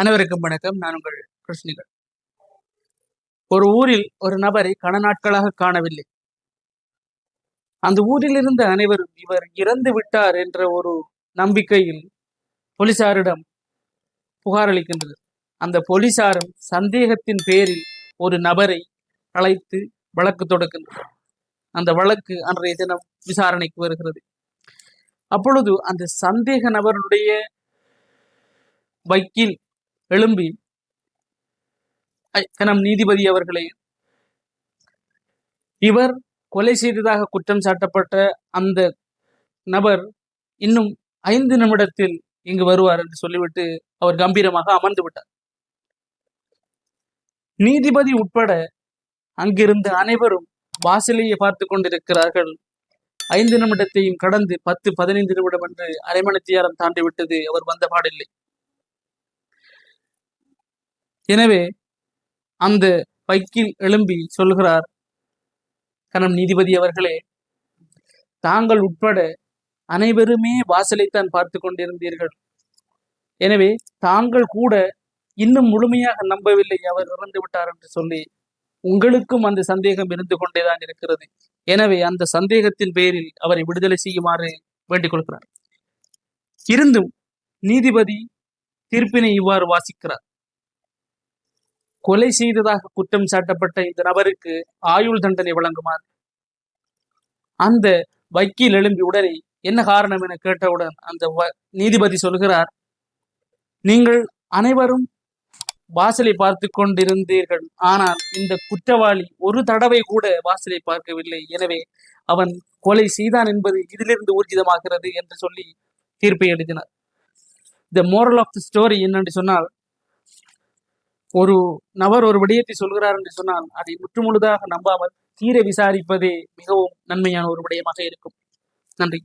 அனைவருக்கும் வணக்கம். நான் உங்கள் கிருஷ்ணிகள். ஒரு ஊரில் ஒரு நபரை கன நாட்களாக காணவில்லை. அந்த ஊரில் இருந்த அனைவரும் இவர் இறந்து விட்டார் என்ற ஒரு நம்பிக்கையில் போலீசாரிடம் புகார் அளிக்கின்றது. அந்த போலீசாரும் சந்தேகத்தின் பேரில் ஒரு நபரை அழைத்து வழக்கு தொடுக்கின்றார். அந்த வழக்கு அன்றைய தினம் விசாரணைக்கு வருகிறது. அப்பொழுது அந்த சந்தேக நபருடைய வக்கீல் எழும்பி கனம் நீதிபதி அவர்களே, இவர் கொலை செய்ததாக குற்றம் சாட்டப்பட்ட அந்த நபர் இன்னும் 5 நிமிடத்தில் இங்கு வருவார் என்று சொல்லிவிட்டு அவர் கம்பீரமாக அமர்ந்து விட்டார். நீதிபதி உட்பட அங்கிருந்த அனைவரும் வாசலையை பார்த்து கொண்டிருக்கிறார்கள். 5 நிமிடத்தையும் கடந்து 10-15 நிமிடம் என்று அரை மணி நேரம் தாண்டிவிட்டது. அவர் வந்த பாடில்லை. எனவே அந்த வக்கீல் எழும்பி சொல்கிறார், கனம் நீதிபதி அவர்களே, தாங்கள் உட்பட அனைவருமே வாசலைத்தான் பார்த்து கொண்டிருந்தீர்கள். எனவே தாங்கள் கூட இன்னும் முழுமையாக நம்பவில்லை அவர் இறந்து விட்டார் என்று சொல்லி உங்களுக்கும் அந்த சந்தேகம் இருந்து கொண்டேதான் இருக்கிறது. எனவே அந்த சந்தேகத்தின் பேரில் அவரை விடுதலை செய்யுமாறு வேண்டிக் கொள்கிறார். இருந்தும் நீதிபதி தீர்ப்பினை இவ்வாறு வாசிக்கிறார். கொலை செய்ததாக குற்றம் சாட்டப்பட்ட இந்த நபருக்கு ஆயுள் தண்டனை வழங்குமாறு. அந்த வக்கீல் எழும்பி உடனே என்ன காரணம் என கேட்டவுடன் அந்த நீதிபதி சொல்கிறார், நீங்கள் அனைவரும் வாசலை பார்த்து கொண்டிருந்தீர்கள், ஆனால் இந்த குற்றவாளி ஒரு தடவை கூட வாசலை பார்க்கவில்லை. எனவே அவன் கொலை செய்தான் என்பது இதிலிருந்து ஊர்ஜிதமாகிறது என்று சொல்லி தீர்ப்பை எழுதினார். The moral of the story என்னென்று சொன்னால், ஒரு நபர் ஒரு விடயத்தை சொல்கிறார் என்று சொன்னால் அதை முற்றுமுழுதாக நம்பாமல் தீர விசாரிப்பதே மிகவும் நன்மையான ஒரு விடயமாக இருக்கும். நன்றி.